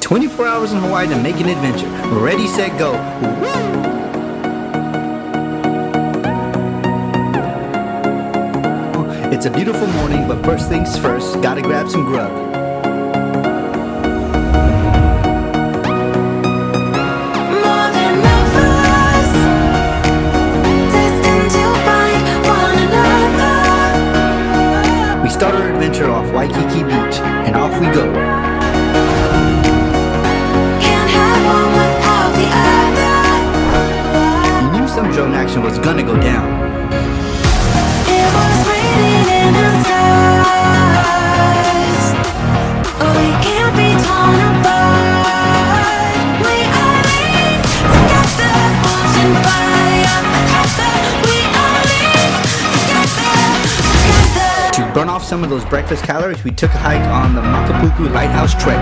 24 hours in Hawaii to make an adventure. Ready, set, go. It's a beautiful morning, but first things first, gotta grab some grub. We start our adventure off Waikiki Beach, and off we go. Can't have one without the other. You knew some drone action was gonna go down. It was raining in the skies. We can't be torn apart. We are linked together, forging fire forever. We are linked together. To burn off some of those breakfast calories, we took a hike on the Makapuku Lighthouse Trail.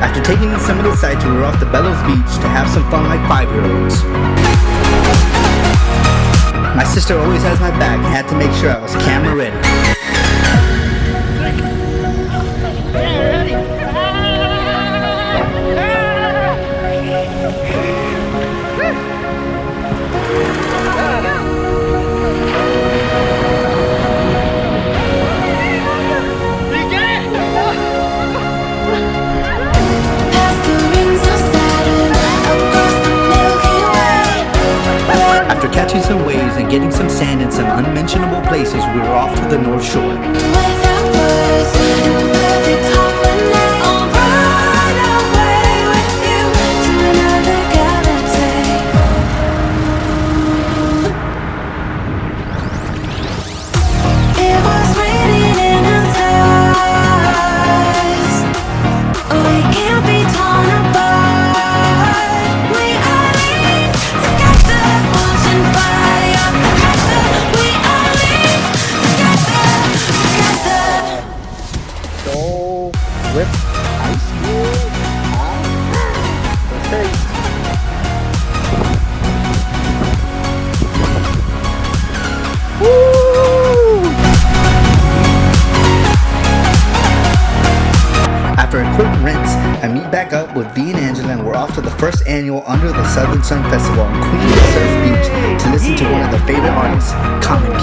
After taking in some of the sights, we were off to Bellows Beach to have some fun like 5-year-olds. My sister always has my back and had to make sure I was camera ready. After catching some waves and getting some sand in some unmentionable places, we were off to the North Shore. Without words, in perfect harmony, I'll run away with you to another galaxy. It was raining in the skies. We can't be torn apart. We are linked together, forging fire forever. We are linked together. Dole whip ice cream? Let's taste. After a quick rinse, I meet back up with V and Angela, and we're off to the first annual Under the Southern Sun Festival on Queen Surf Beach to listen to one of their favorite artists, Common.